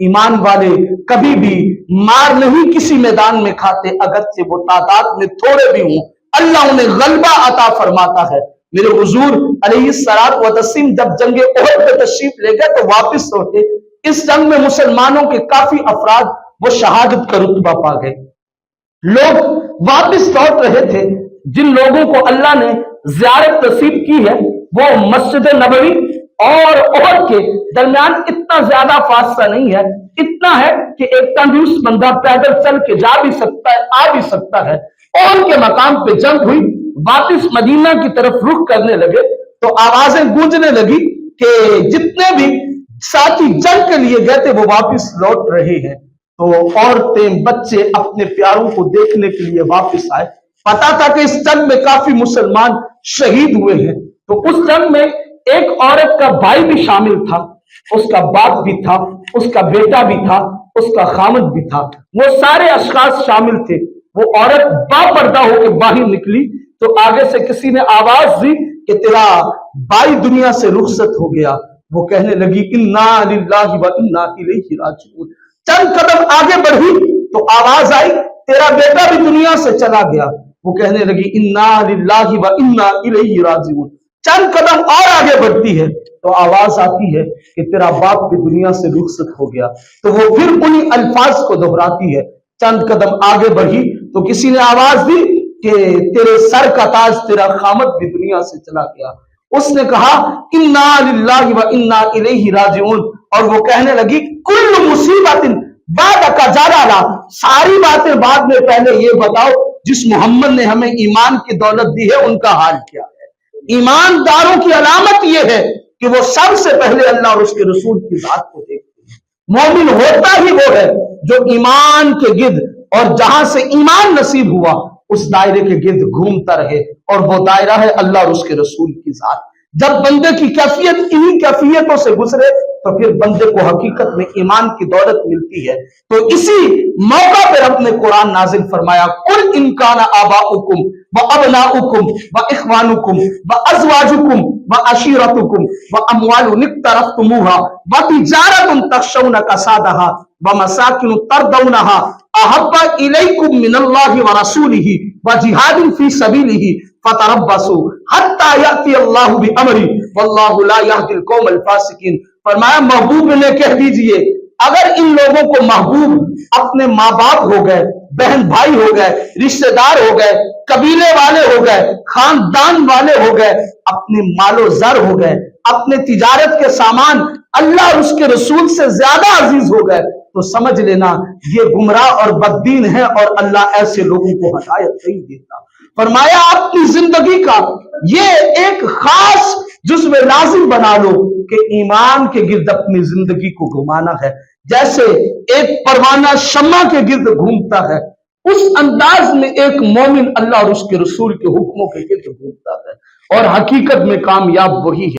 ایمان والے کبھی بھی مار نہیں کسی میدان میں کھاتے، اگرچہ وہ تعداد میں تھوڑے بھی ہوں، اللہ انہیں غلبہ عطا فرماتا ہے۔ میرے حضور علیہ الصلوۃ والتسلیم جب جنگ احد میں تشریف لے گئے تو واپس لوٹے۔ اس جنگ میں مسلمانوں کے کافی افراد وہ شہادت کا رتبہ پا گئے۔ لوگ واپس لوٹ رہے تھے، جن لوگوں کو اللہ نے زیارت نصیب کی ہے وہ مسجد نبوی اور احد کے درمیان اتنا زیادہ فاصلہ نہیں ہے، اتنا ہے کہ ایک تندرست بندہ پیدل چل کے جا بھی سکتا ہے، آ بھی سکتا ہے۔ احد کے مقام پہ جنگ ہوئی، واپس مدینہ کی طرف رخ کرنے لگے تو آوازیں گونجنے لگی کہ جتنے بھی ساتھی جنگ کے لیے گئے تھے وہ واپس لوٹ رہے ہیں۔ تو عورتیں بچے اپنے پیاروں کو دیکھنے کے لیے واپس آئے۔ پتا تھا کہ اس جنگ میں کافی مسلمان شہید ہوئے ہیں، تو اس جنگ میں ایک عورت کا بھائی بھی شامل تھا، اس کا باپ بھی تھا، اس کا بیٹا بھی تھا، اس کا خامد بھی تھا، وہ سارے اشخاص شامل تھے۔ وہ عورت با پردہ ہو کے باہر نکلی تو آگے سے کسی نے آواز دی کہ تیرا بھائی دنیا سے رخصت ہو گیا۔ وہ کہنے لگی انا للہ و انا الیہ راجعون۔ چند قدم آگے بڑھی تو آواز آئی تیرا بیٹا بھی دنیا سے چلا گیا۔ وہ کہنے لگی انا للہ و انا الیہ راجعون۔ چند قدم اور آگے بڑھتی ہے تو آواز آتی ہے کہ تیرا باپ بھی دنیا سے رخصت ہو گیا۔ تو وہ پھر انہی الفاظ کو دہراتی ہے۔ چند قدم آگے بڑھی تو کسی نے آواز دی کہ تیرے سر کا تاج تیرا خامد بھی دنیا سے چلا گیا۔ اس نے کہا انا للہ و انا الیہ راجعون، اور وہ کہنے لگی کل مصیبت بعد کا جلالا، ساری باتیں بعد میں، پہلے یہ بتاؤ جس محمد نے ہمیں ایمان کی دولت دی ہے ان کا حال کیا ہے۔ ایمانداروں کی علامت یہ ہے کہ وہ سب سے پہلے اللہ اور اس کے رسول کی ذات کو دیکھتے ہیں۔ مومن ہوتا ہی وہ ہے جو ایمان کے گرد، اور جہاں سے ایمان نصیب ہوا اس دائرے کے گرد گھومتا رہے، اور وہ دائرہ ہے اللہ اور اس کے رسول کی ذات۔ جب بندے کی کیفیت انہی کیفیتوں سے گزرے تو پھر بندے کو حقیقت میں ایمان کی دولت ملتی ہے۔ تو اسی موقع پر رب نے قرآن نازل فرمایا قل ان کان آباؤکم وابناؤکم واخوانکم وازواجکم وعشیرتکم واموال اقترفتموها وتجارة تخشون کسادها ومساکن ترضونها احب الیکم من اللہ ورسولہ وجہاد فی سبیلہ فتربصوا حتی یأتی اللہ بامرہ واللہ لا یہدی القوم الفاسقین۔ فرمایا محبوب نے کہہ دیجئے اگر ان لوگوں کو محبوب اپنے ماں باپ ہو گئے، بہن بھائی ہو گئے، رشتہ دار ہو گئے، قبیلے والے ہو گئے، خاندان والے ہو گئے، اپنے مال و زر ہو گئے، اپنے تجارت کے سامان اللہ اور اس کے رسول سے زیادہ عزیز ہو گئے، تو سمجھ لینا یہ گمراہ اور بددین ہے، اور اللہ ایسے لوگوں کو ہدایت نہیں دیتا۔ فرمایا اپنی زندگی کا یہ ایک خاص جزو لازم بنا لو کہ ایمان کے گرد اپنی زندگی کو گھمانا ہے۔ جیسے ایک پروانہ شمع کے گرد گھومتا ہے، اس انداز میں ایک مومن اللہ اور اس کے رسول کے حکموں کے گرد گھومتا ہے، اور حقیقت میں کامیاب وہی ہے۔